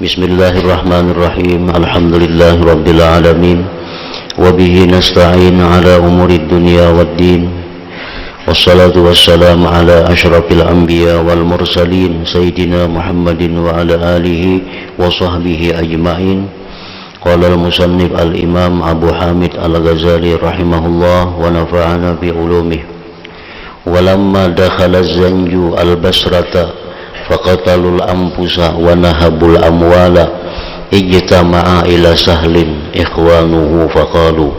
Bismillahirrahmanirrahim. Alhamdulillahirabbil alamin. Wa bihi nasta'in ala umuri dunya waddin. Wassalatu wassalamu ala asyrafil anbiya wal mursalin sayyidina Muhammadin wa ala alihi wa sahbihi ajma'in. Qala al-musannif al-imam Abu Hamid al-Ghazali rahimahullah wa nafa'ana bi ulumih. Walamma dakhala az-zanju al-basrata faqatalul anfusa wa nahabul amwala ijtama'a ila sahlin ikhwanuhu faqalu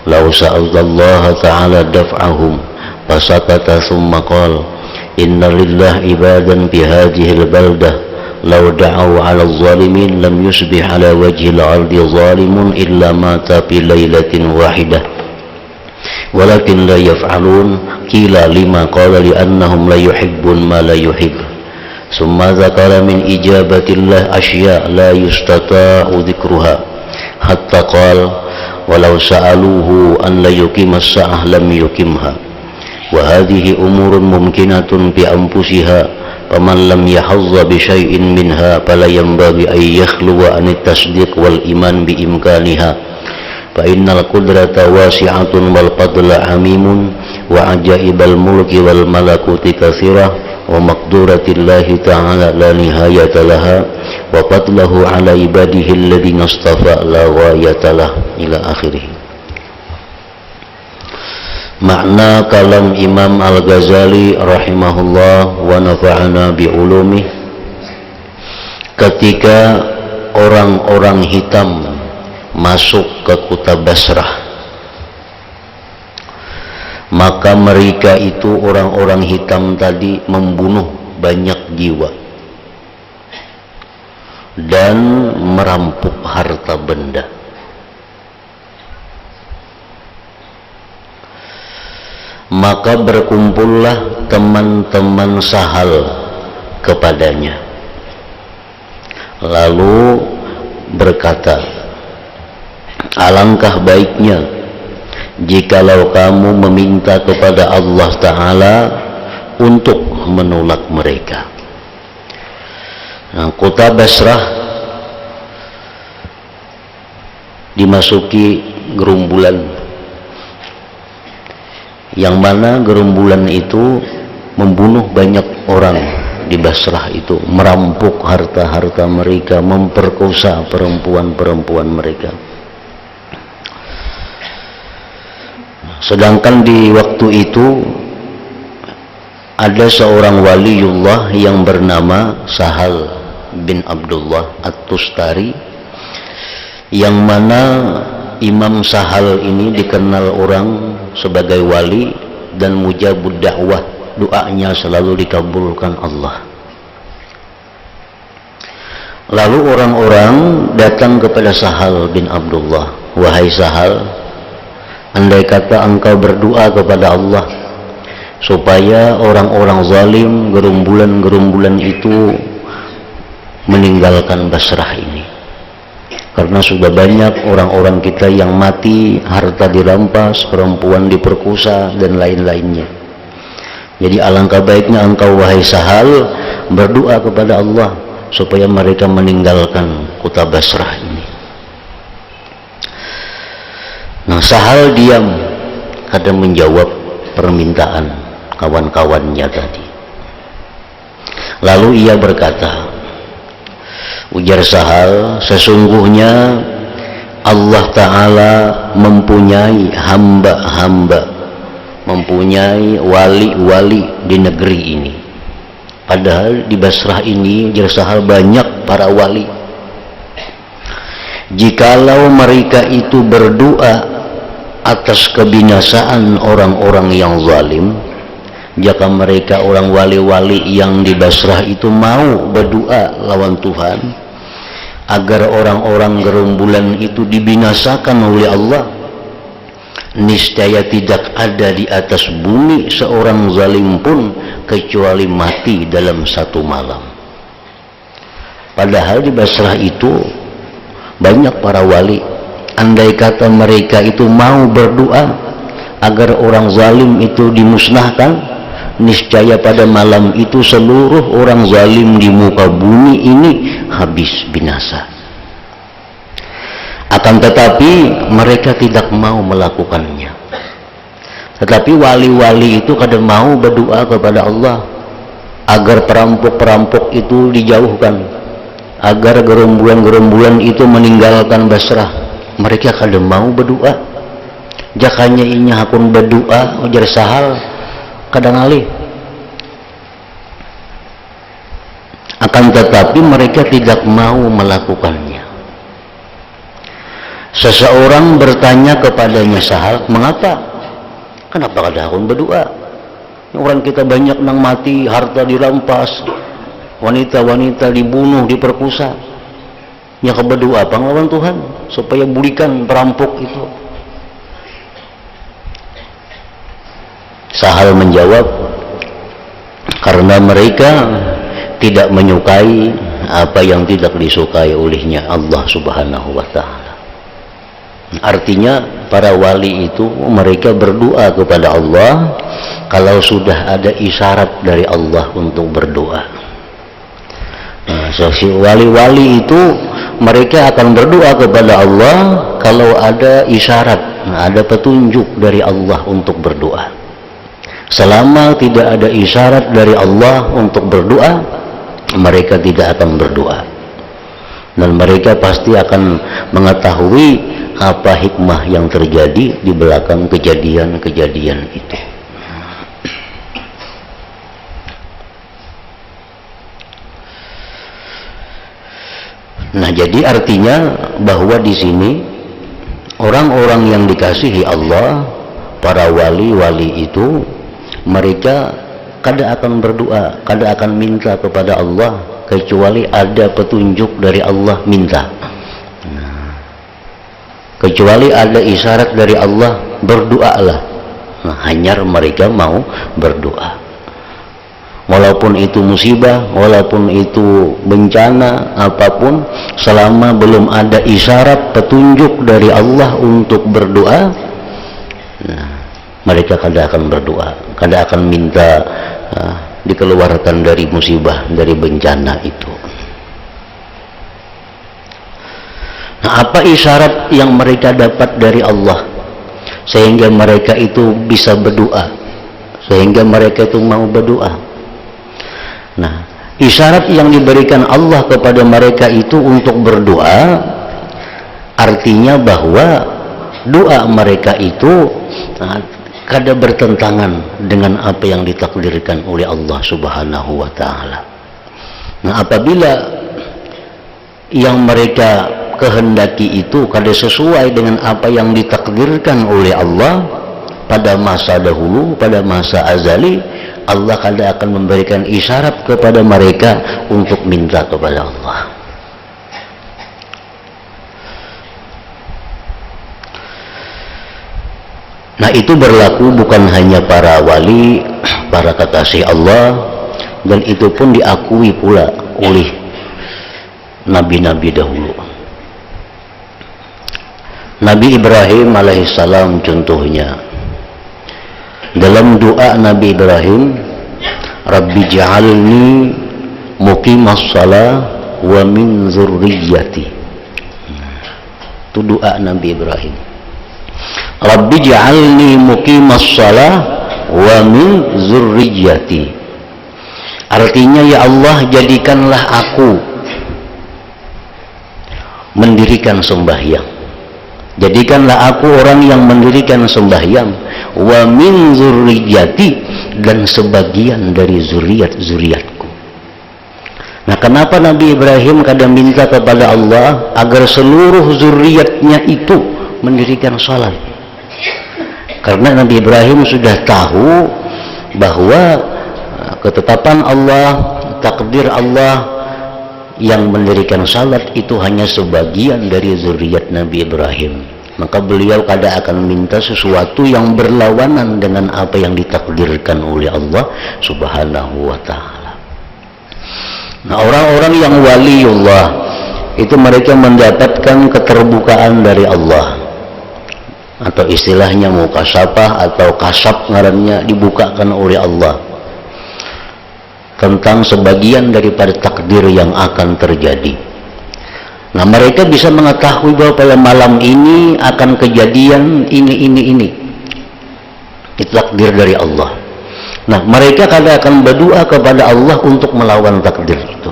law sa'alallaha ta'ala daf'ahum fasakata thumma qala inna lillahi ibadan fi hadhihi al-baldah law da'aw 'ala adh-dhalimin lam yusbih 'ala wajhi al-ardi dhalimun illa mata fi lailatin wahidah walakin la yaf'alun qila lima qala li annahum la yuhibbun ma la yuhibb. Summa dzakara min ijabatillah asya la yustata'u dzikruha hatta qala walau sa'aluhu an la yuqimas sa'ah lam yuqimha wa hadhihi umurun mumkinatun bi anfusiha faman lam yahazza bi syai'in minha fala yanbaghi an yakhluwa an at-tasdiq wal iman bi imkaniha fa innal qudrata wasi'atun wal fadla 'amimun wa ajaibal mulki wal malakuti katsirah wa maqduratillahi ta'ala la nihayata laha wa fadlahu ala ibadihi alladhina istafa la ghayata lah ila akhirih. Makna kalam Imam Al-Ghazali rahimahullah wa nafa'ana bi ulumih, ketika orang-orang hitam masuk ke kota Basrah, maka mereka itu orang-orang hitam tadi membunuh banyak jiwa dan merampok harta benda. Maka berkumpullah teman-teman Sahal kepadanya, lalu berkata, alangkah baiknya jikalau kamu meminta kepada Allah Ta'ala untuk menolak mereka. Nah, kota Basrah dimasuki gerombolan, yang mana gerombolan itu membunuh banyak orang di Basrah itu, merampok harta-harta mereka, memperkosa perempuan-perempuan mereka. Sedangkan di waktu itu ada seorang waliullah yang bernama Sahal bin Abdullah At-Tustari, yang mana Imam Sahal ini dikenal orang sebagai wali dan mujabud dakwah, doanya selalu dikabulkan Allah. Lalu orang-orang datang kepada Sahal bin Abdullah, wahai Sahal, andai kata engkau berdoa kepada Allah supaya orang-orang zalim, gerombolan-gerombolan itu meninggalkan Basrah ini, karena sudah banyak orang-orang kita yang mati, harta dirampas, perempuan diperkosa dan lain-lainnya. Jadi alangkah baiknya engkau wahai Sahal berdoa kepada Allah supaya mereka meninggalkan kota Basrah ini. Nah, Sahal diam, kada menjawab permintaan kawan-kawannya tadi. Lalu ia berkata, ujar Sahal, sesungguhnya Allah Ta'ala mempunyai hamba-hamba, mempunyai wali-wali di negeri ini. Padahal di Basrah ini, ujar Sahal, banyak para wali. Jikalau mereka itu berdoa atas kebinasaan orang-orang yang zalim, jika mereka orang wali-wali yang di Basrah itu mau berdoa lawan Tuhan agar orang-orang gerombolan itu dibinasakan oleh Allah, niscaya tidak ada di atas bumi seorang zalim pun kecuali mati dalam satu malam. Padahal di Basrah itu banyak para wali. Andai kata mereka itu mau berdoa agar orang zalim itu dimusnahkan, niscaya pada malam itu seluruh orang zalim di muka bumi ini habis binasa. Akan tetapi mereka tidak mau melakukannya. Tetapi wali-wali itu kadang mau berdoa kepada Allah agar perampok-perampok itu dijauhkan, agar gerombolan-gerombolan itu meninggalkan Basrah. Mereka kadang mau berdoa. Jakanya inya hakun berdoa ujar sahal kadang alih. Akan tetapi mereka tidak mau melakukannya. Seseorang bertanya kepadanya Sahal, mengapa? Kenapa kada hakun berdoa? Orang kita banyak nang mati, harta dirampas, wanita-wanita dibunuh, diperkosa. Ya berdoa apa ngelawan Tuhan supaya bulikan perampok itu? Sahal menjawab, karena mereka tidak menyukai apa yang tidak disukai olehnya Allah Subhanahu wa Ta'ala. Artinya para wali itu mereka berdoa kepada Allah kalau sudah ada isyarat dari Allah untuk berdoa. Nah, si wali-wali itu mereka akan berdoa kepada Allah kalau ada isyarat, ada petunjuk dari Allah untuk berdoa. Selama tidak ada isyarat dari Allah untuk berdoa, mereka tidak akan berdoa. Dan mereka pasti akan mengetahui apa hikmah yang terjadi di belakang kejadian-kejadian itu. Nah, jadi artinya bahwa di sini orang-orang yang dikasihi Allah, para wali-wali itu, mereka kada akan berdoa, kada akan minta kepada Allah kecuali ada petunjuk dari Allah minta. Kecuali ada isyarat dari Allah, berdoalah. Nah, hanya mereka mau berdoa. Walaupun itu musibah, walaupun itu bencana, apapun, selama belum ada isyarat petunjuk dari Allah untuk berdoa, nah, mereka kada akan berdoa, kada akan minta dikeluarkan dari musibah, dari bencana itu. Nah, apa isyarat yang mereka dapat dari Allah sehingga mereka itu bisa berdoa, sehingga mereka itu mau berdoa? Nah, isyarat yang diberikan Allah kepada mereka itu untuk berdoa artinya bahwa doa mereka itu kada bertentangan dengan apa yang ditakdirkan oleh Allah Subhanahu wa Ta'ala. Nah, apabila yang mereka kehendaki itu kada sesuai dengan apa yang ditakdirkan oleh Allah pada masa dahulu, pada masa azali, Allah kada akan memberikan isyarat kepada mereka untuk minta kepada Allah. Nah, itu berlaku bukan hanya para wali, para kekasih Allah, dan itu pun diakui pula oleh nabi-nabi dahulu. Nabi Ibrahim alaihissalam contohnya, dalam doa Nabi Ibrahim, Rabbi ja'alni muqimas shalah wa min zurriyyati. Itu doa Nabi Ibrahim. Rabbi ja'alni muqimas shalah wa min zurriyyati. Artinya, ya Allah, jadikanlah aku mendirikan sembahyang. Jadikanlah aku orang yang mendirikan sembahyang, wa min zurriyyati, dan sebagian dari zuriat-zuriatku. Nah, kenapa Nabi Ibrahim kadang minta kepada Allah agar seluruh zuriatnya itu mendirikan salat? Karena Nabi Ibrahim sudah tahu bahwa ketetapan Allah, takdir Allah, yang mendirikan salat itu hanya sebagian dari zuriat Nabi Ibrahim. Maka beliau kada akan minta sesuatu yang berlawanan dengan apa yang ditakdirkan oleh Allah Subhanahu wa Ta'ala. Nah, orang-orang yang waliullah itu mereka mendapatkan keterbukaan dari Allah, atau istilahnya mukasyafah atau kasab ngarannya, dibukakan oleh Allah. tentang sebagian daripada takdir yang akan terjadi. Nah, mereka bisa mengetahui bahwa pada malam ini akan kejadian ini. Itu takdir dari Allah. Nah, mereka kadang akan berdoa kepada Allah untuk melawan takdir itu.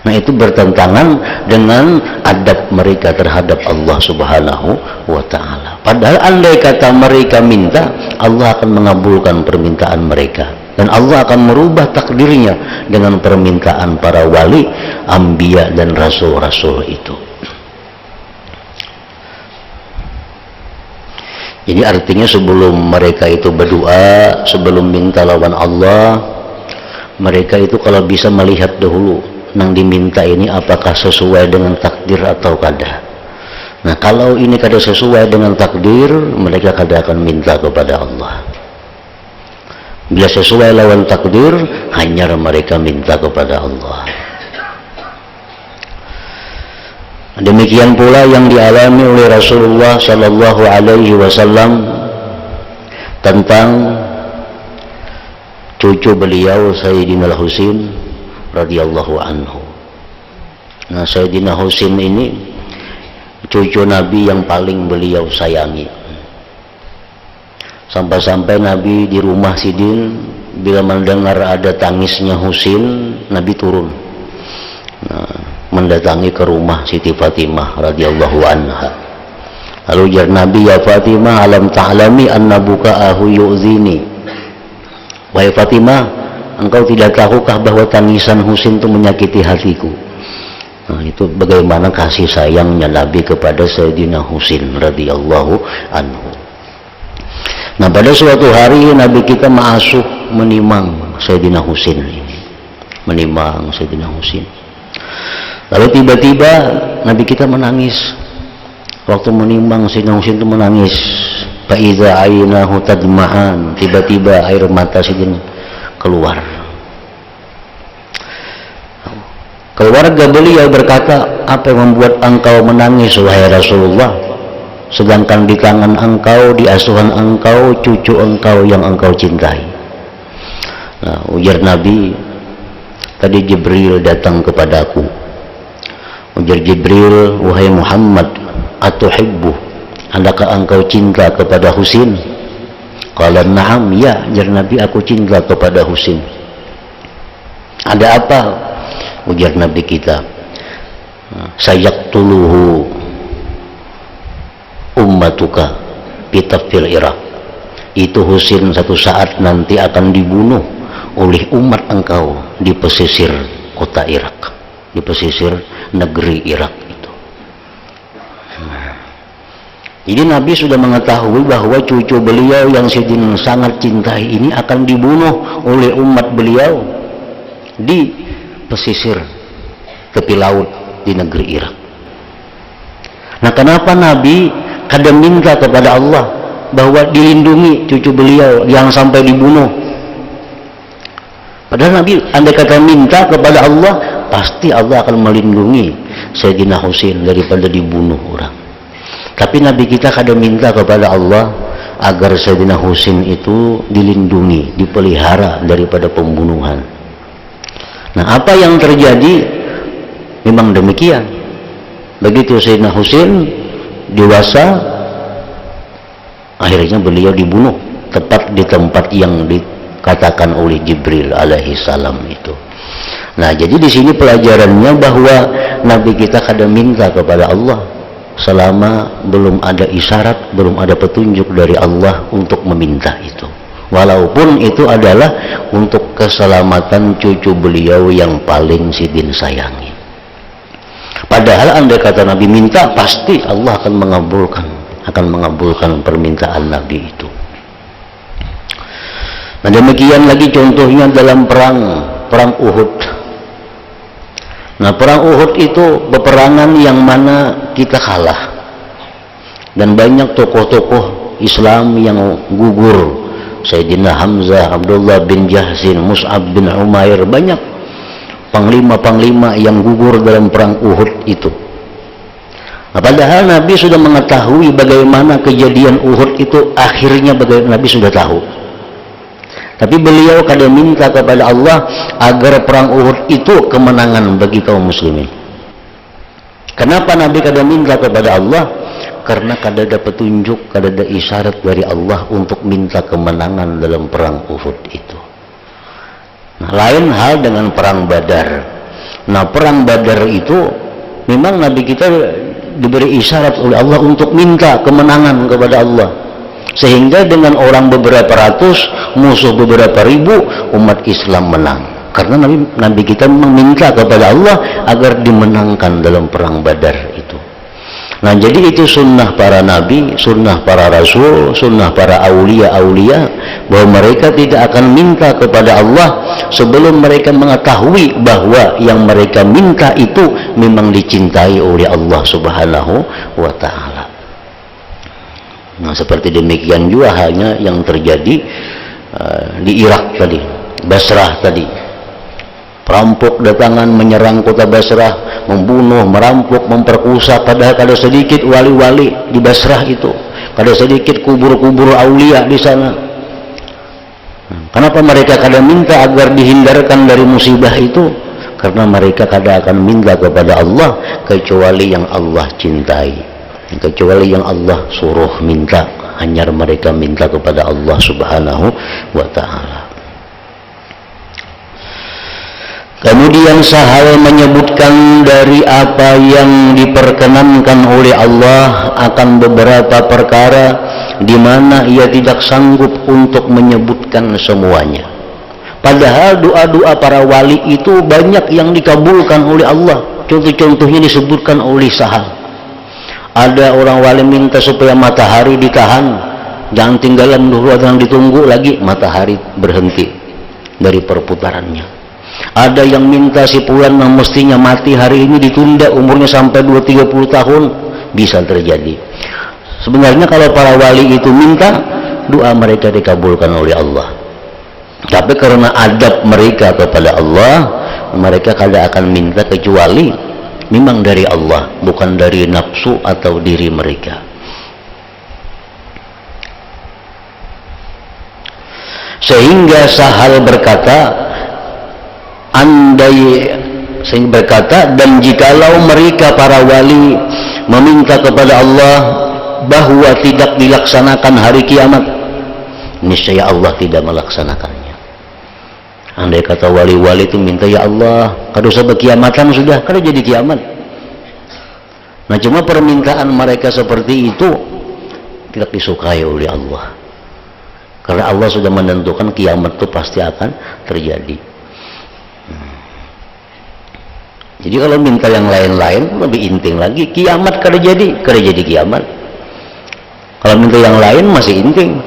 Nah, itu bertentangan dengan adab mereka terhadap Allah Subhanahu wa ta'ala. Padahal andai kata mereka minta, Allah akan mengabulkan permintaan mereka, dan Allah akan merubah takdirnya dengan permintaan para wali, anbiya dan rasul-rasul itu. Jadi artinya sebelum mereka itu berdoa, sebelum minta lawan Allah, mereka itu kalau bisa melihat dahulu yang diminta ini apakah sesuai dengan takdir atau kada. Nah, kalau ini kada sesuai dengan takdir, mereka kada akan minta kepada Allah. Bila sesuai lawan takdir, hanya mereka minta kepada Allah. Demikian pula yang dialami oleh Rasulullah Sallallahu Alaihi Wasallam tentang cucu beliau Sayyidina Al-Husin radhiyallahu anhu. Nah, Sayyidina Husin ini cucu Nabi yang paling beliau sayangi. Sampai-sampai Nabi di rumah Sidin, bila mendengar ada tangisnya Husin, Nabi turun. Nah, mendatangi ke rumah Siti Fatimah radhiyallahu anha. Lalu jar Nabi, ya Fatimah, alam ta'lami anna buka'ahu yu'zini. Wahai Fatimah, engkau tidak tahukah bahwa tangisan Husin itu menyakiti hatiku? Nah, itu bagaimana kasih sayangnya Nabi kepada Sayyidina Husin radhiyallahu anhu. Nah, pada suatu hari Nabi kita ma'asuh menimang Sayyidina Husin ini, menimang Sayyidina Husin. Lalu tiba-tiba Nabi kita menangis. Waktu menimbang Sayyidina Husin itu menangis. Faiza ainahu tadma'an, tiba-tiba air mata Sayyidina keluar. Keluarga beliau berkata, apa yang membuat engkau menangis wahai Rasulullah, sedangkan di tangan engkau, di asuhan engkau, cucu engkau yang engkau cintai? Nah, ujar Nabi, tadi Jibril datang kepadaku. Ujar Jibril, wahai Muhammad, atuhibbu, adakah engkau cinta kepada Husin? Qala na'am, ya, ujar Nabi, aku cinta kepada Husin. Ada apa? Ujar Nabi kita, sayaktuluhu ummatuka bitafil Irak. Itu Husin satu saat nanti akan dibunuh oleh umat engkau di pesisir kota Irak, di pesisir negeri Irak itu. Jadi Nabi sudah mengetahui bahwa cucu beliau yang Sayyidina sangat cintai ini akan dibunuh oleh umat beliau di pesisir tepi laut di negeri Irak. Nah, kenapa Nabi kadang minta kepada Allah bahwa dilindungi cucu beliau yang sampai dibunuh? Padahal Nabi andai kata minta kepada Allah, pasti Allah akan melindungi Sayyidina Husin daripada dibunuh orang. Tapi Nabi kita kadang minta kepada Allah agar Sayyidina Husin itu dilindungi, dipelihara daripada pembunuhan. Nah, apa yang terjadi memang demikian. Begitu Sayyidina Husin dewasa, akhirnya beliau dibunuh tepat di tempat yang dikatakan oleh Jibril alaihi salam itu. Nah, jadi di sini pelajarannya bahwa Nabi kita kadang minta kepada Allah selama belum ada isyarat, belum ada petunjuk dari Allah untuk meminta itu. Walaupun itu adalah untuk keselamatan cucu beliau yang paling Sidin sayangi. Padahal andai kata Nabi minta, pasti Allah akan mengabulkan permintaan Nabi itu. Nah, demikian lagi contohnya dalam perang Uhud. Nah, perang Uhud itu peperangan yang mana kita kalah, dan banyak tokoh-tokoh Islam yang gugur. Sayyidina Hamzah, Abdullah bin Jahsin, Mus'ab bin Umair, banyak panglima-panglima yang gugur dalam perang Uhud itu. Nah, padahal Nabi sudah mengetahui bagaimana kejadian Uhud itu akhirnya, bagaimana Nabi sudah tahu. Tapi beliau kada minta kepada Allah agar perang Uhud itu kemenangan bagi kaum muslimin. Kenapa Nabi kada minta kepada Allah? Karena kada ada petunjuk, kada ada isyarat dari Allah untuk minta kemenangan dalam perang Uhud itu. Nah, lain hal dengan perang Badar. Nah, perang Badar itu memang Nabi kita diberi isyarat oleh Allah untuk minta kemenangan kepada Allah, sehingga dengan orang beberapa ratus, musuh beberapa ribu, umat Islam menang. Karena Nabi kita meminta kepada Allah agar dimenangkan dalam perang Badar itu. Nah, jadi itu sunnah para nabi, sunnah para rasul, sunnah para aulia-aulia, bahwa mereka tidak akan minta kepada Allah sebelum mereka mengetahui bahwa yang mereka minta itu memang dicintai oleh Allah Subhanahu wa Ta'ala. Nah, seperti demikian juga halnya yang terjadi di Irak tadi, Basrah tadi. Perampok datangan menyerang kota Basrah, membunuh, merampok, memperkosa, padahal ada sedikit wali-wali di Basrah itu, ada sedikit kubur-kubur aulia di sana. Kenapa mereka kada minta agar dihindarkan dari musibah itu? Karena mereka kada akan minta kepada Allah kecuali yang Allah cintai, kecuali yang Allah suruh minta. Hanya mereka minta kepada Allah Subhanahu wa Ta'ala. Kemudian Sahal menyebutkan dari apa yang diperkenankan oleh Allah akan beberapa perkara di mana ia tidak sanggup untuk menyebutkan semuanya. Padahal doa-doa para wali itu banyak yang dikabulkan oleh Allah. Contoh-contohnya disebutkan oleh Sahal. Ada orang wali minta supaya matahari ditahan, jangan tinggalan dulu, jangan ditunggu lagi, matahari berhenti dari perputarannya. Ada yang minta si fulan yang mestinya mati hari ini ditunda umurnya sampai 20-30 tahun, bisa terjadi. Sebenarnya kalau para wali itu minta, doa mereka dikabulkan oleh Allah. Tapi karena adab mereka kepada Allah, mereka kada akan minta kecuali memang dari Allah, bukan dari nafsu atau diri mereka. Sehingga Sahal berkata, dan jikalau mereka para wali meminta kepada Allah bahwa tidak dilaksanakan hari kiamat, niscaya Allah tidak melaksanakannya. Andai kata wali-wali itu minta, ya Allah, kada usah berkiamatan sudah, kada jadi kiamat. Nah, cuma permintaan mereka seperti itu tidak disukai oleh Allah, karena Allah sudah menentukan kiamat itu pasti akan terjadi. Jadi kalau minta yang lain-lain lebih inting lagi, kiamat kada jadi kiamat. Kalau minta yang lain masih inting.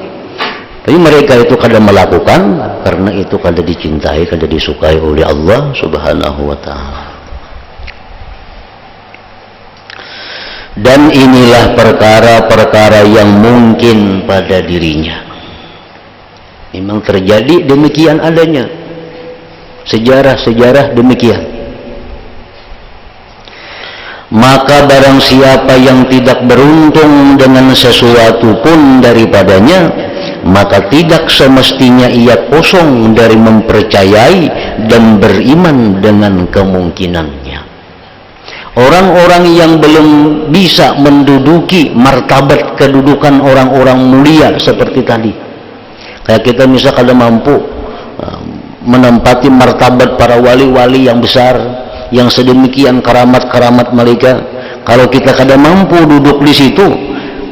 Tapi mereka itu kada melakukan karena itu kada dicintai, kada disukai oleh Allah Subhanahu wa Ta'ala. Dan inilah perkara-perkara yang mungkin pada dirinya. Memang terjadi demikian adanya. Sejarah-sejarah demikian. Maka barang siapa yang tidak beruntung dengan sesuatu pun daripadanya, maka tidak semestinya ia kosong dari mempercayai dan beriman dengan kemungkinannya. Orang-orang yang belum bisa menduduki martabat kedudukan orang-orang mulia seperti tadi, kayak kita misalnya kada mampu menempati martabat para wali-wali yang besar, yang sedemikian karamat-karamat mereka. Kalau kita kada mampu duduk di situ,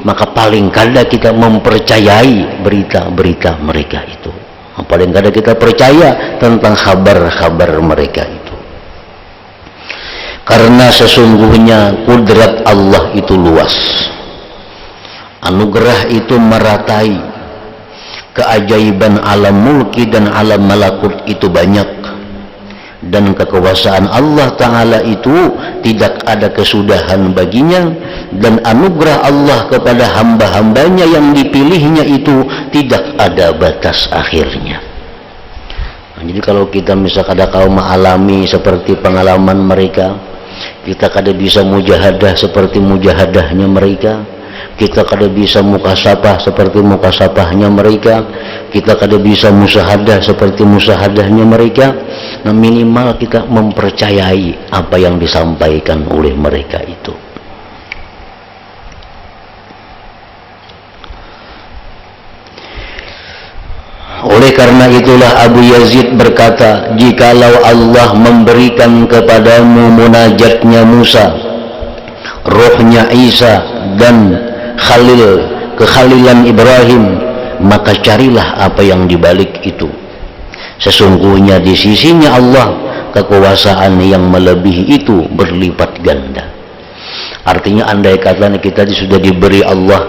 maka paling kada kita mempercayai berita-berita mereka itu. Paling kada kita percaya tentang kabar-kabar mereka itu. Karena sesungguhnya kudrat Allah itu luas, anugerah itu meratai, keajaiban alam mulki dan alam malakut itu banyak, dan kekuasaan Allah Ta'ala itu tidak ada kesudahan baginya, dan anugerah Allah kepada hamba-hambanya yang dipilihnya itu tidak ada batas akhirnya. Nah, jadi kalau kita misalkan ada kaum alami seperti pengalaman mereka, kita kada bisa mujahadah seperti mujahadahnya mereka, kita kada bisa mukasabah seperti mukasabahnya mereka, kita kada bisa musahadah seperti musahadahnya mereka. Nah, minimal kita mempercayai apa yang disampaikan oleh mereka itu. Oleh karena itulah Abu Yazid berkata, jikalau Allah memberikan kepadamu munajatnya Musa, rohnya Isa, dan kekhalilan Ibrahim, maka carilah apa yang dibalik itu. Sesungguhnya di sisinya Allah kekuasaan yang melebihi itu berlipat ganda. Artinya andai kata kita sudah diberi Allah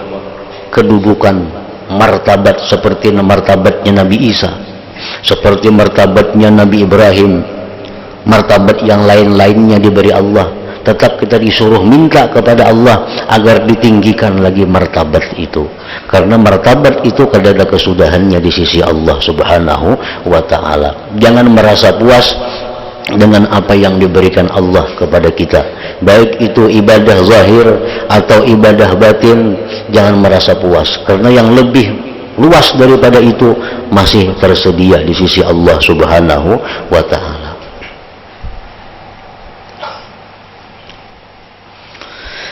kedudukan martabat seperti martabatnya Nabi Isa, seperti martabatnya Nabi Ibrahim, martabat yang lain-lainnya diberi Allah, tetap kita disuruh minta kepada Allah agar ditinggikan lagi martabat itu, karena martabat itu kada ada kesudahannya di sisi Allah Subhanahu wa ta'ala. Jangan merasa puas dengan apa yang diberikan Allah kepada kita, baik itu ibadah zahir atau ibadah batin. Jangan merasa puas, karena yang lebih luas daripada itu masih tersedia di sisi Allah Subhanahu wa ta'ala.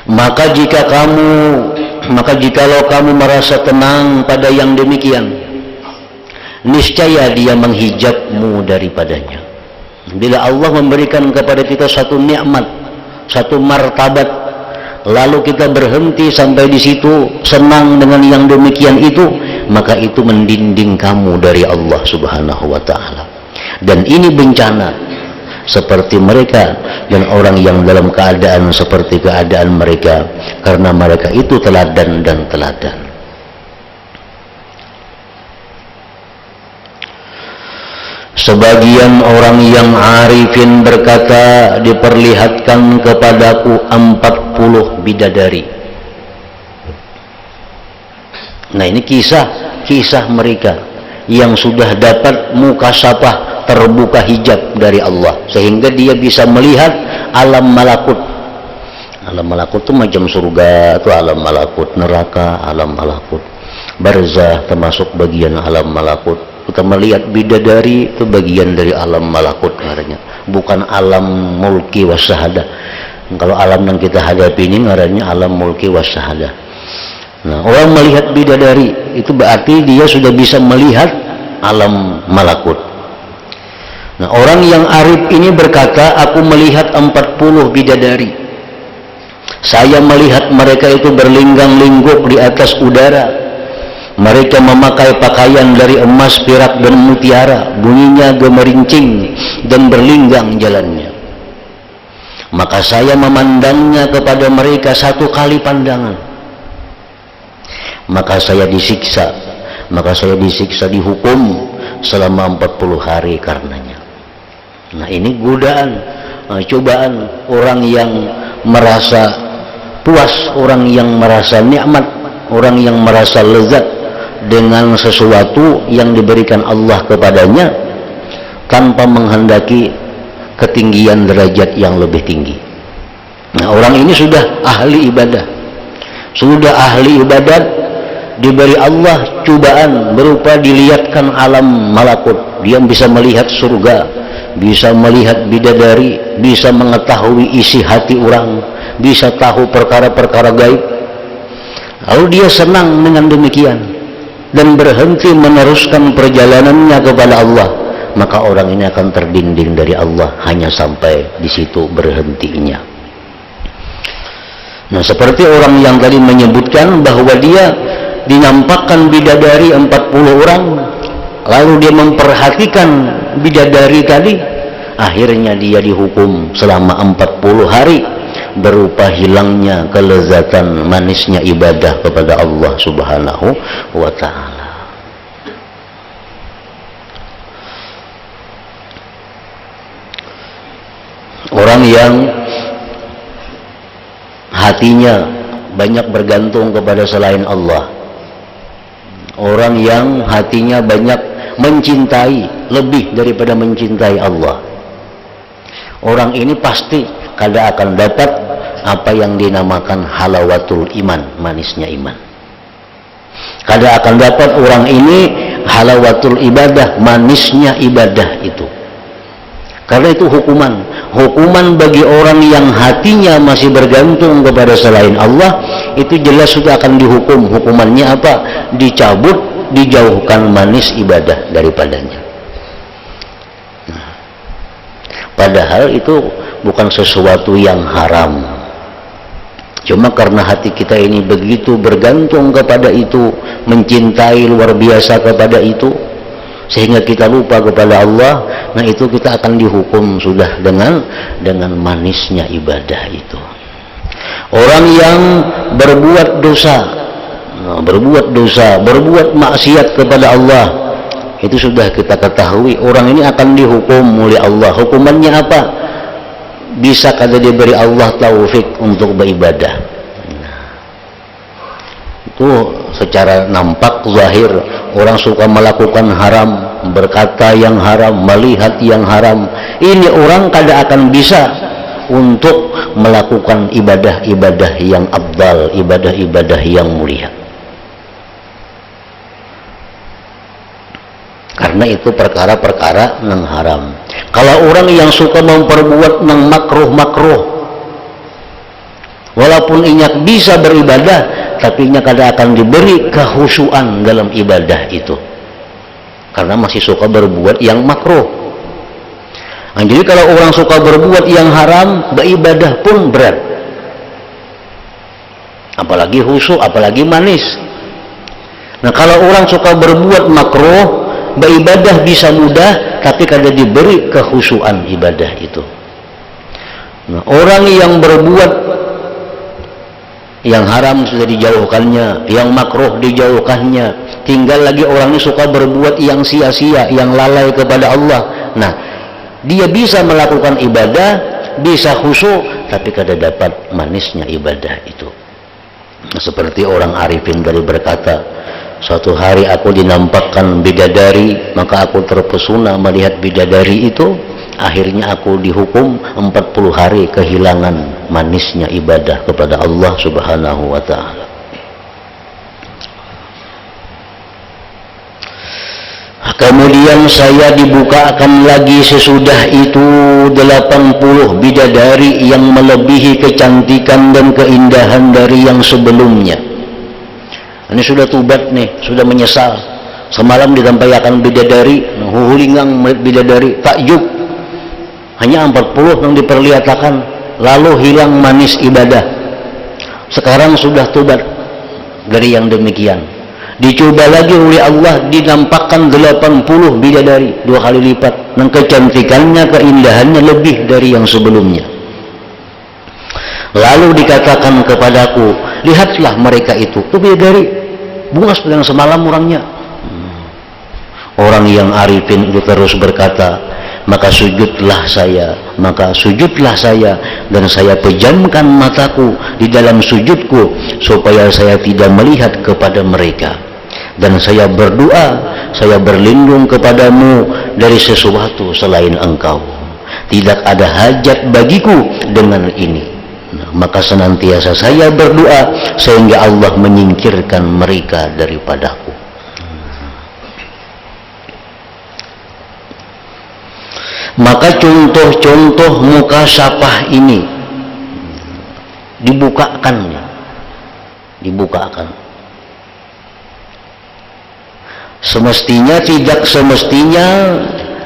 Maka jikalau kamu merasa tenang pada yang demikian, niscaya Dia menghijabmu daripadanya. Bila Allah memberikan kepada kita satu nikmat, satu martabat, lalu kita berhenti sampai di situ, senang dengan yang demikian itu, maka itu mendinding kamu dari Allah Subhanahu wa ta'ala. Dan ini bencana seperti mereka dan orang yang dalam keadaan seperti keadaan mereka, karena mereka itu teladan dan teladan. Sebagian orang yang arifin berkata, diperlihatkan kepadaku 40 bidadari. Nah, ini kisah mereka yang sudah dapat mukasabah, terbuka hijab dari Allah, sehingga dia bisa melihat alam malakut. Alam malakut itu macam surga, itu alam malakut, neraka alam malakut, barzah termasuk bagian alam malakut. Kita melihat bidadari itu bagian dari alam malakut ngarannya, bukan alam mulki wasyahada. Kalau alam yang kita hadapi ini ngarannya alam mulki wasyahada. Nah, orang melihat bidadari itu berarti dia sudah bisa melihat alam malakut. Nah, orang yang arif ini berkata, aku melihat 40 bidadari. Saya melihat mereka itu berlinggang-lingguk di atas udara. Mereka memakai pakaian dari emas, perak, dan mutiara. Bunyinya gemerincing dan berlinggang jalannya. Maka saya memandangnya kepada mereka satu kali pandangan. Maka saya disiksa. Dihukum selama 40 hari karenanya. Nah, ini godaan, cobaan orang yang merasa puas, orang yang merasa nikmat, orang yang merasa lezat dengan sesuatu yang diberikan Allah kepadanya tanpa menghendaki ketinggian derajat yang lebih tinggi. Nah, orang ini sudah ahli ibadah, diberi Allah cobaan berupa dilihatkan alam malakut. Dia bisa melihat surga, bisa melihat bidadari, bisa mengetahui isi hati orang, bisa tahu perkara-perkara gaib. Lalu dia senang dengan demikian dan berhenti meneruskan perjalanannya kepada Allah, maka orang ini akan terdinding dari Allah hanya sampai di situ berhentinya. Nah, seperti orang yang tadi menyebutkan bahwa dia dinampakkan bidadari 40 orang, lalu dia memperhatikan bidadari tadi, akhirnya dia dihukum selama 40 hari berupa hilangnya kelezatan manisnya ibadah kepada Allah Subhanahu wa ta'ala. Orang yang hatinya banyak bergantung kepada selain Allah, orang yang hatinya banyak mencintai lebih daripada mencintai Allah, orang ini pasti kada akan dapat apa yang dinamakan halawatul iman, manisnya iman. Kada akan dapat orang ini halawatul ibadah, manisnya ibadah itu. Karena itu hukuman bagi orang yang hatinya masih bergantung kepada selain Allah, itu jelas sudah akan dihukum. Hukumannya apa? Dicabut, dijauhkan manis ibadah daripadanya. Nah, padahal itu bukan sesuatu yang haram, cuma karena hati kita ini begitu bergantung kepada itu, mencintai luar biasa kepada itu, sehingga kita lupa kepada Allah. Nah, itu kita akan dihukum sudah dengan manisnya ibadah itu. Orang yang berbuat dosa, berbuat maksiat kepada Allah, itu sudah kita ketahui orang ini akan dihukum oleh Allah. Hukumannya apa? Bisa kada diberi Allah taufik untuk beribadah. Itu secara nampak zahir orang suka melakukan haram, berkata yang haram, melihat yang haram. Ini orang kada akan bisa untuk melakukan ibadah-ibadah yang afdal, ibadah-ibadah yang mulia. Karena itu perkara-perkara nang haram. Kalau orang yang suka memperbuat nang makruh-makruh, walaupun inyak bisa beribadah, tapi inyak kada akan diberi kehusuan dalam ibadah itu, karena masih suka berbuat yang makruh. Nah, jadi kalau orang suka berbuat yang haram, beribadah pun berat, apalagi khusyuk, apalagi manis. Nah, kalau orang suka berbuat makruh, beribadah bisa mudah, tapi kada diberi kekhusyuan ibadah itu. Nah, orang yang berbuat yang haram sudah dijauhkannya, yang makruh dijauhkannya, tinggal lagi orang ini suka berbuat yang sia-sia, yang lalai kepada Allah. Nah, dia bisa melakukan ibadah, bisa khusyuk, tapi kada dapat manisnya ibadah itu. Nah, seperti orang arifin dari berkata, suatu hari aku dinampakkan bidadari, maka aku terpesona melihat bidadari itu. Akhirnya aku dihukum 40 hari kehilangan manisnya ibadah kepada Allah Subhanahu wa ta'ala. Kemudian saya dibukakan lagi sesudah itu 80 bidadari yang melebihi kecantikan dan keindahan dari yang sebelumnya. Ini sudah tubat nih, sudah menyesal. Semalam ditampaikan bidadari, hulingang bidadari, takjub. Hanya 40 yang diperlihatkan, lalu hilang manis ibadah. Sekarang sudah tubat dari yang demikian. Dicoba lagi oleh Allah, dinampakkan 80 bidadari, 2 kali lipat, dan kecantikannya, keindahannya lebih dari yang sebelumnya. Lalu dikatakan kepadaku, lihatlah mereka itu bidadari, bunga seperti yang semalam orangnya. Orang yang arifin itu terus berkata, maka sujudlah saya, dan saya pejamkan mataku di dalam sujudku supaya saya tidak melihat kepada mereka, dan saya berdoa, saya berlindung kepadamu dari sesuatu selain engkau. Tidak ada hajat bagiku dengan ini. Nah, maka senantiasa saya berdoa sehingga Allah menyingkirkan mereka daripadaku. Maka contoh-contoh mukasyafah ini dibukakan. Tidak semestinya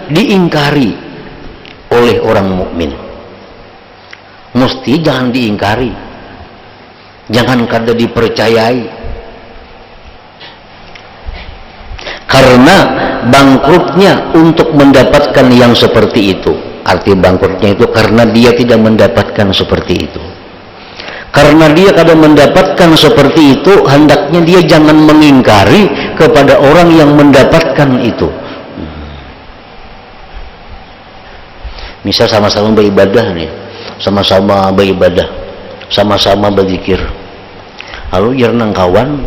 diingkari oleh orang mukmin. Mesti jangan diingkari, jangan kada dipercayai, karena bangkrutnya untuk mendapatkan yang seperti itu. Arti bangkrutnya itu karena dia tidak mendapatkan seperti itu. Karena dia kada mendapatkan seperti itu, hendaknya dia jangan mengingkari kepada orang yang mendapatkan itu. Misal sama-sama beribadah nih, sama-sama beribadah, sama-sama berzikir. Lalu jarang kawan,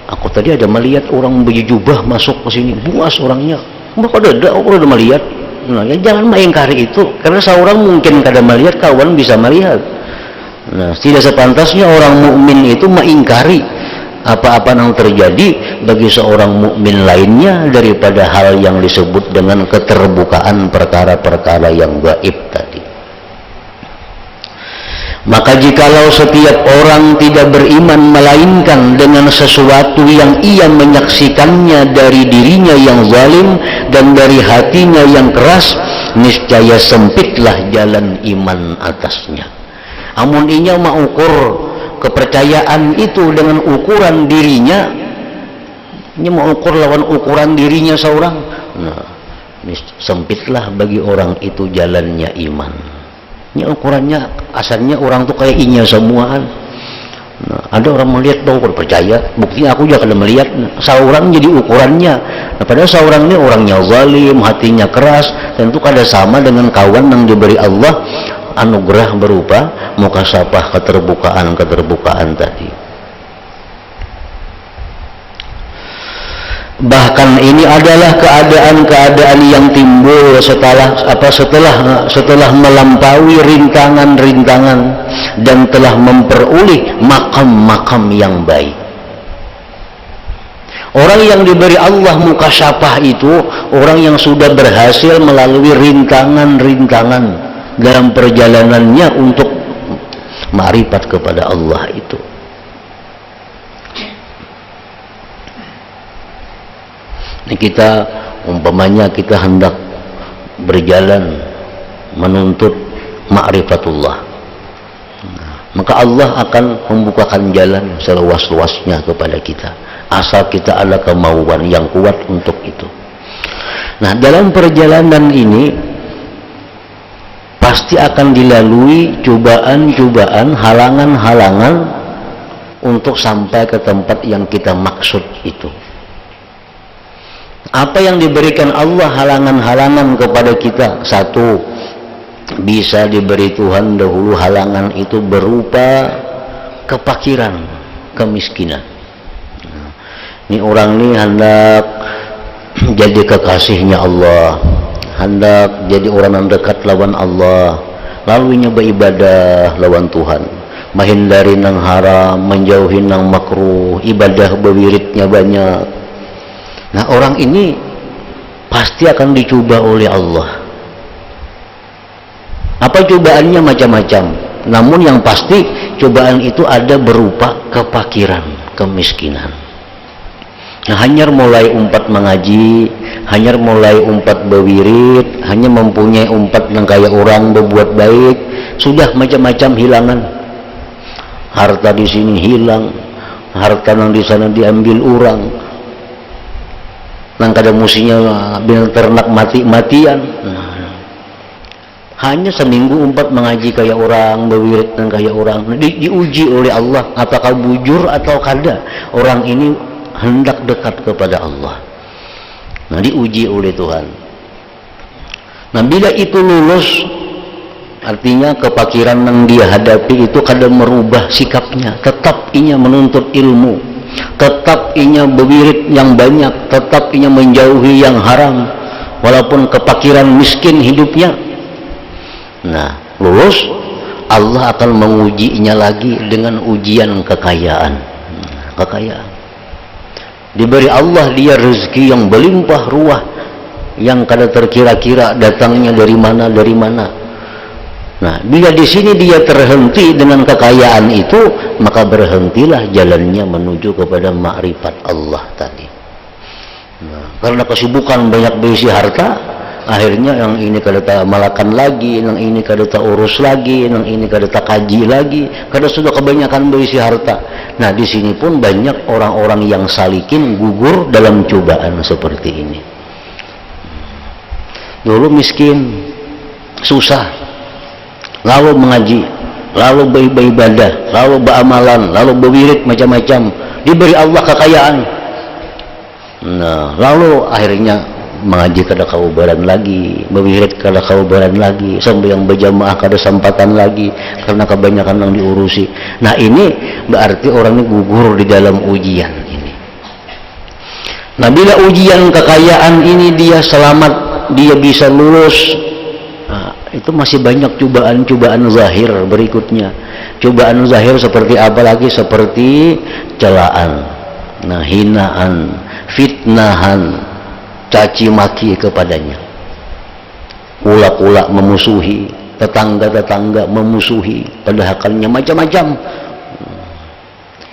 aku tadi ada melihat orang baju jubah masuk ke sini, buas orangnya. Mbak ada, aku udah melihat. Nah, ya jangan mengingkari itu, karena seorang mungkin kada melihat, kawan bisa melihat. Nah, tidak sepantasnya orang mukmin itu mengingkari apa-apa yang terjadi bagi seorang mukmin lainnya daripada hal yang disebut dengan keterbukaan perkara-perkara yang gaib tadi. Maka jikalau setiap orang tidak beriman melainkan dengan sesuatu yang ia menyaksikannya dari dirinya yang zalim dan dari hatinya yang keras, niscaya sempitlah jalan iman atasnya. Amun inya mengukur kepercayaan itu dengan ukuran dirinya, ini mengukur lawan ukuran dirinya seorang, nah, sempitlah bagi orang itu jalannya iman. Ini ukurannya asalnya orang tuh kayak inya semuaan. Nah, ada orang melihat dong percaya, buktinya aku juga kada melihat. Seorang jadi ukurannya. Nah, padahal seorang ini orangnya zalim, hatinya keras, tentu kada sama dengan kawan yang diberi Allah anugerah berupa mukasafah, keterbukaan tadi. Bahkan ini adalah keadaan-keadaan yang timbul setelah melampaui rintangan-rintangan dan telah memperoleh makam-makam yang baik. Orang yang diberi Allah mukasyafah itu orang yang sudah berhasil melalui rintangan-rintangan dalam perjalanannya untuk ma'rifat kepada Allah itu. Kita umpamanya kita hendak berjalan menuntut ma'rifatullah, maka Allah akan membukakan jalan seluas-luasnya kepada kita, asal kita ada kemauan yang kuat untuk itu. Nah, dalam perjalanan ini pasti akan dilalui cobaan-cobaan, halangan-halangan untuk sampai ke tempat yang kita maksud itu. Apa yang diberikan Allah halangan-halangan kepada kita? Satu, bisa diberi Tuhan dahulu halangan itu berupa kepakiran, kemiskinan. Ini orang ini hendak jadi kekasihnya Allah, hendak jadi orang yang dekat lawan Allah, lalu nya beribadah lawan Tuhan, menghindari nang haram, menjauhi nang makruh, ibadah bewiritnya banyak. Nah, orang ini pasti akan dicoba oleh Allah. Apa cobaannya? Macam-macam. Namun yang pasti cobaan itu ada berupa kepakiran, kemiskinan. Nah, hanya mulai umpat mengaji, hanya mulai umpat bewirit, hanya mempunyai umpat yang kayak orang berbuat baik, sudah macam-macam hilangan. Harta di sini hilang, harta yang di sana diambil orang. Nang kada musinya binatang ternak mati-matian. Hanya seminggu umpat mengaji kayak orang, berwirid dan kayak orang. Diuji oleh Allah, apakah bujur atau kada orang ini hendak dekat kepada Allah. Nah, diuji oleh Tuhan. Nah, bila itu lulus, artinya kepakiran yang dia hadapi itu kada merubah sikapnya, tetap inya menuntut ilmu, tetap inya berwirid yang banyak, tetap inya menjauhi yang haram, walaupun kepakiran miskin hidupnya. Nah, lulus, Allah akan mengujinya lagi dengan ujian kekayaan. Kekayaan diberi Allah dia rezeki yang berlimpah ruah, yang kada terkira-kira datangnya dari mana. Nah, bila di sini dia terhenti dengan kekayaan itu, maka berhentilah jalannya menuju kepada makrifat Allah tadi. Nah, karena kesibukan banyak berisi harta, akhirnya yang ini kada tak malakan lagi, yang ini kada tak urus lagi, yang ini kada tak kaji lagi, kada sudah kebanyakan berisi harta. Nah, di sini pun banyak orang-orang yang salikin gugur dalam cobaan seperti ini. Dulu miskin, susah, lalu mengaji, lalu beribadah, lalu beramalan, lalu berwirid macam-macam, diberi Allah kekayaan. Nah, lalu akhirnya mengaji kada kaubaran lagi, berwirid kada kaubaran lagi, sembahyang berjamaah kada sempatan lagi karena kebanyakan yang diurusi. Nah, ini berarti orang ini gugur di dalam ujian ini. Nah, bila ujian kekayaan ini dia selamat, dia bisa lulus, nah, Itu masih banyak cobaan-cobaan zahir berikutnya. Cobaan zahir seperti apa lagi? Seperti celaan, hinaan, fitnahan, caci maki kepadanya. Ulak-ulak memusuhi, tetangga-tetangga memusuhi, padahalnya macam-macam.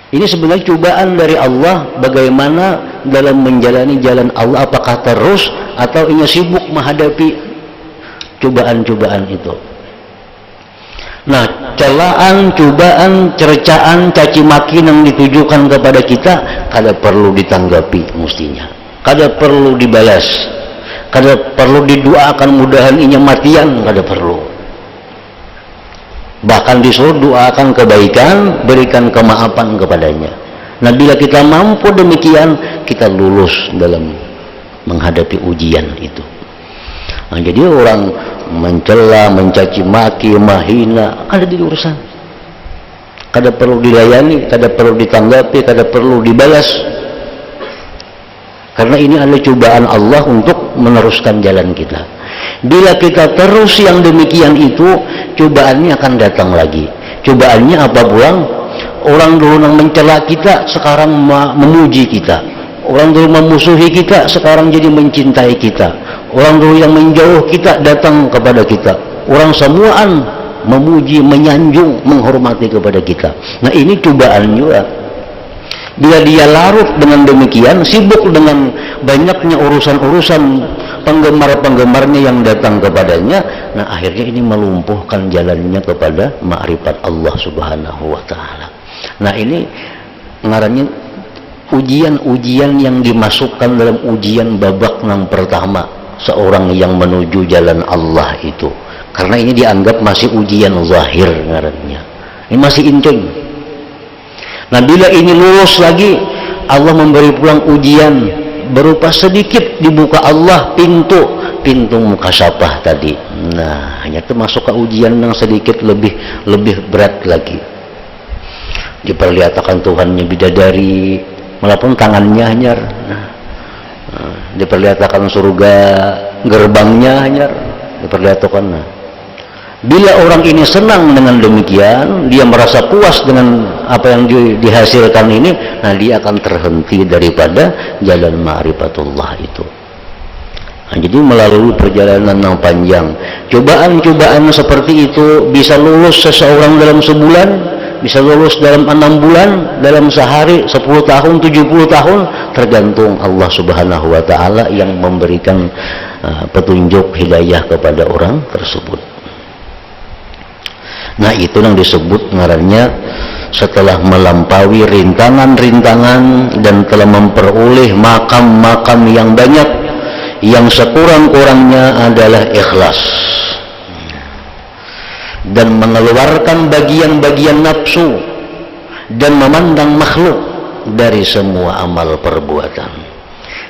Ini sebenarnya cobaan dari Allah, bagaimana dalam menjalani jalan Allah, apakah terus atau ia sibuk menghadapi cobaan-cobaan itu. Nah, celaan, cobaan, cercaan, caci maki yang ditujukan kepada kita kada perlu ditanggapi mestinya, kada perlu dibalas, kada perlu didoakan mudahan inya matian, kada perlu. Bahkan disuruh doakan kebaikan, berikan kemaafan kepadanya. Nah, bila kita mampu demikian, kita lulus dalam menghadapi ujian itu. Nah, jadi orang mencela, mencaci maki, mahina, ada di urusan. Kada perlu dilayani, kada perlu ditanggapi, kada perlu dibalas. Karena ini adalah cobaan Allah untuk meneruskan jalan kita. Bila kita terus yang demikian itu, cobaannya akan datang lagi. Cobaannya apa pulang? Orang dulu yang mencela kita, sekarang memuji kita. Orang dulu memusuhi kita, sekarang jadi mencintai kita. Orang dulu yang menjauh kita, datang kepada kita. Orang semuaan memuji, menyanjung, menghormati kepada kita. Nah, ini cobaan juga. Bila dia larut dengan demikian, sibuk dengan banyaknya urusan-urusan penggemar-penggemarnya yang datang kepadanya, nah akhirnya ini melumpuhkan jalannya kepada ma'rifat Allah Subhanahu wa ta'ala. Nah, ini ngarannya ujian-ujian yang dimasukkan dalam ujian babak yang pertama seorang yang menuju jalan Allah itu. Karena ini dianggap masih ujian zahir ngarannya. Ini masih inceng. Nah, bila ini lulus lagi, Allah memberi pulang ujian berupa sedikit dibuka Allah pintu mukasyafah tadi. Nah, hanya itu masuk ke ujian yang sedikit lebih berat lagi. Diperlihatkan Tuhannya bidadari, walaupun tangannya hanyar. Diperlihatkan surga, gerbangnya hanyar, diperlihatkan. Bila orang ini senang dengan demikian, dia merasa puas dengan apa yang dihasilkan ini, nah dia akan terhenti daripada jalan ma'rifatullah itu. Nah, jadi melalui perjalanan yang panjang, cobaan-cobaan seperti itu bisa lulus seseorang dalam sebulan, bisa lulus dalam 6 bulan, dalam sehari, 10 tahun, 70 tahun, tergantung Allah Subhanahu wa ta'ala yang memberikan petunjuk hidayah kepada orang tersebut. Nah, itu yang disebut ngarannya setelah melampaui rintangan-rintangan dan telah memperoleh makam-makam yang banyak, yang sekurang-kurangnya adalah ikhlas dan mengeluarkan bagian-bagian nafsu dan memandang makhluk dari semua amal perbuatan,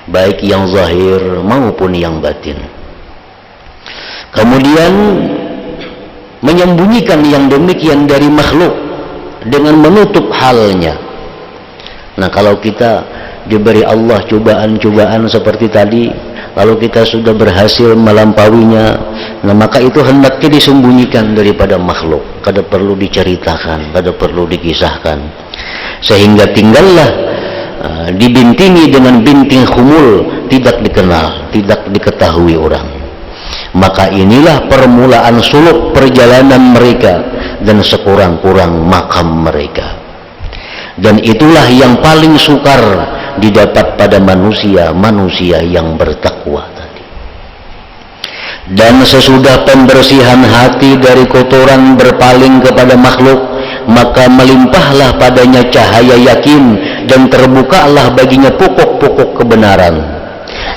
baik yang zahir maupun yang batin. Kemudian menyembunyikan yang demikian dari makhluk dengan menutup halnya. Nah, kalau kita diberi Allah cobaan-cobaan seperti tadi, lalu kita sudah berhasil melampauinya, nah maka itu hendaknya disembunyikan daripada makhluk, kada perlu diceritakan, kada perlu dikisahkan, sehingga tinggallah dibintingi dengan binting khumul, tidak dikenal, tidak diketahui orang. Maka inilah permulaan suluk perjalanan mereka dan sekurang-kurang makam mereka. Dan itulah yang paling sukar didapat pada manusia yang bertakwa tadi. Dan sesudah pembersihan hati dari kotoran berpaling kepada makhluk, maka melimpahlah padanya cahaya yakin dan terbukalah baginya pokok-pokok kebenaran.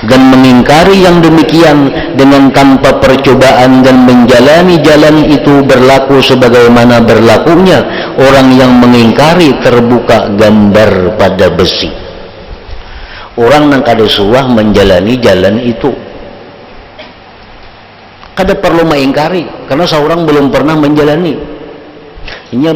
Dan mengingkari yang demikian dengan tanpa percobaan dan menjalani jalan itu berlaku sebagaimana berlakunya orang yang mengingkari terbuka gambar pada besi. Orang yang kada suah menjalani jalan itu, kada perlu mengingkari karena seorang belum pernah menjalani. Ini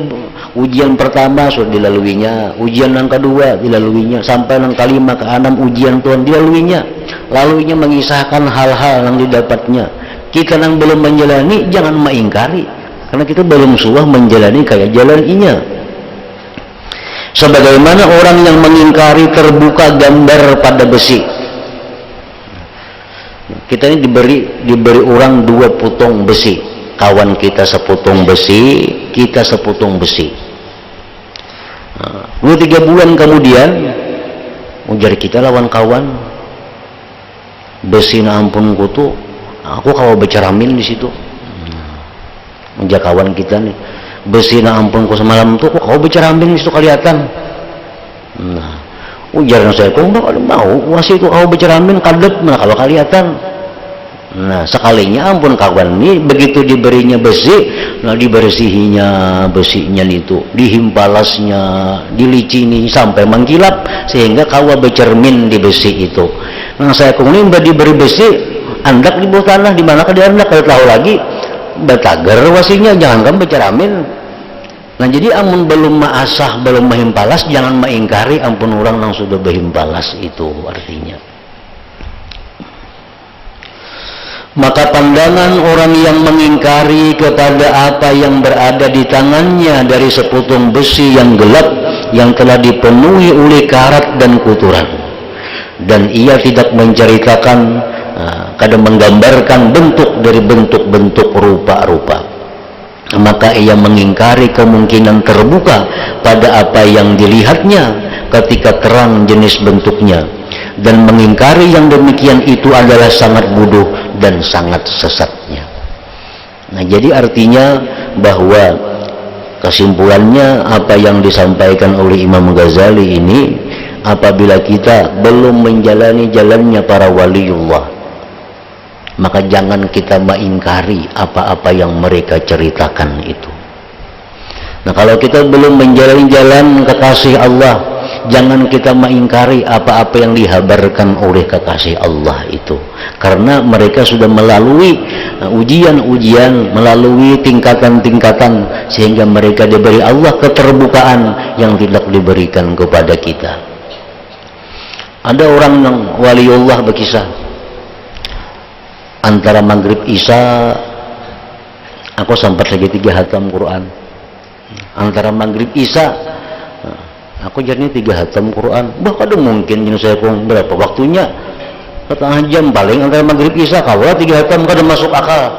ujian pertama sudah dilaluinya, ujian yang kedua dilaluinya, sampai yang kelima ke enam ujian Tuhan dilaluinya. Lalu mengisahkan hal-hal yang didapatnya, Kita yang belum menjalani jangan mengingkari, karena kita belum suah menjalani kayak jalan inya. Sebagaimana orang yang mengingkari terbuka gambar pada besi. Kita ini diberi orang 2 potong besi. Kawan kita sepotong besi, kita sepotong besi. 2-3 bulan kemudian ujar kita lawan kawan, besi na ampun kutu, aku kalau beceramin di situ. Ujar kawan kita nih, besi na ampun ku semalam tuh, kau beceramin di situ kelihatan. Nah, ujar saya, kau nggak mau, wasi itu kau beceramin kadep mana kalau kelihatan. Nah, sekalinya ampun kawan ini begitu diberinya besi, nah dibersihinya besinya itu, dihimpalasnya, dilicini sampai mengkilap sehingga kawa bercermin di besi itu. Nah, saya kemudian diberi besi, andak di bawah tanah, di mana ke dia andak, kalau tahu lagi betager wasinya, jangan kan berceramin. Nah, jadi amun belum maasah, belum mahimpalas, jangan mengingkari ampun orang yang sudah berhimpalas itu artinya. Maka pandangan orang yang mengingkari kepada apa yang berada di tangannya dari sepotong besi yang gelap yang telah dipenuhi oleh karat dan kotoran, dan ia tidak menceritakan, kadang menggambarkan bentuk dari bentuk-bentuk rupa-rupa, maka ia mengingkari kemungkinan terbuka pada apa yang dilihatnya ketika terang jenis bentuknya, dan mengingkari yang demikian itu adalah sangat bodoh dan sangat sesatnya. Nah, jadi artinya bahwa kesimpulannya apa yang disampaikan oleh Imam Ghazali ini, apabila kita belum menjalani jalannya para waliullah, maka jangan kita mengingkari apa-apa yang mereka ceritakan itu. Nah, kalau kita belum menjalani jalan kekasih Allah, jangan kita mengingkari apa-apa yang dihabarkan oleh kekasih Allah itu, karena mereka sudah melalui ujian-ujian, melalui tingkatan-tingkatan, sehingga mereka diberi Allah keterbukaan yang tidak diberikan kepada kita. Ada orang yang waliullah berkisah, antara maghrib isya aku sempat lagi 3 hatam Quran. Antara maghrib isya aku jadi 3 hatam Quran. Bahkan mungkin jenis saya pun berapa waktunya, setengah jam paling antara maghrib isya. Kalau 3 hatam kada masuk akal.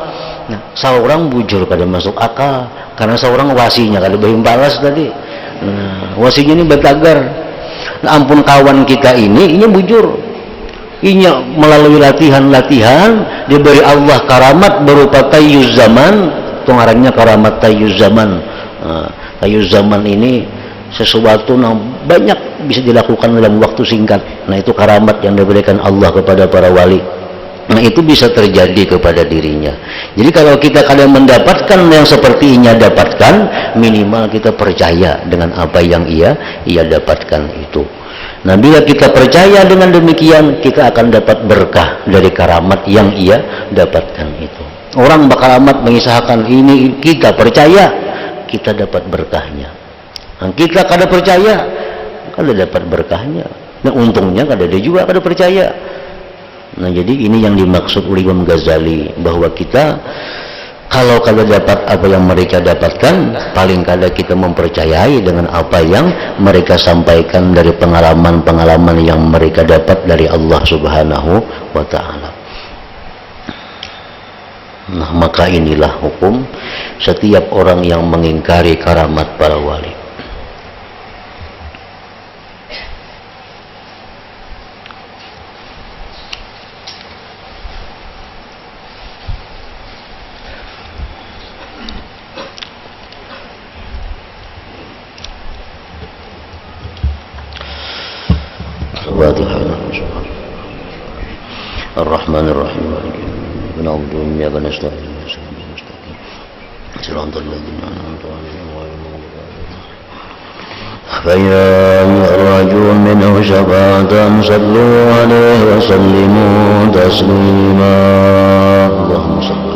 Nah, seorang bujur kada masuk akal karena seorang wasinya kada berhimpalas tadi. Nah, wasinya ini betagar. Nah, ampun kawan kita ini bujur. Ini melalui latihan-latihan diberi Allah karamat berupa tayyuz zaman. Tungarannya karamat tayyuz zaman. Tayyuz zaman ini sesuatu yang banyak bisa dilakukan dalam waktu singkat. Nah, itu karamat yang diberikan Allah kepada para wali. Nah, itu bisa terjadi kepada dirinya. Jadi kalau kita kadang mendapatkan yang seperti ini dapatkan, minimal kita percaya dengan apa yang ia dapatkan itu. Nah, bila kita percaya dengan demikian, kita akan dapat berkah dari karamat yang ia dapatkan itu. Orang berkaramat mengisahkan ini, kita percaya, kita dapat berkahnya. Nah, kita kada percaya, kada dapat berkahnya. Nah, untungnya kada ada juga kada percaya. Nah, jadi ini yang dimaksud oleh Imam Ghazali, bahwa kita kalau kada dapat apa yang mereka dapatkan, paling kada kita mempercayai dengan apa yang mereka sampaikan dari pengalaman-pengalaman yang mereka dapat dari Allah Subhanahu wa ta'ala. Nah, maka inilah hukum setiap orang yang mengingkari karamat para wali. الرحمن الرحيم نعبد وإياك نستعين صراط الذين أنعمت عليهم غير المغضوب عليهم فيا أيها الرجل منه شفاعة صلوا عليه وسلموا تسليما اللهم صل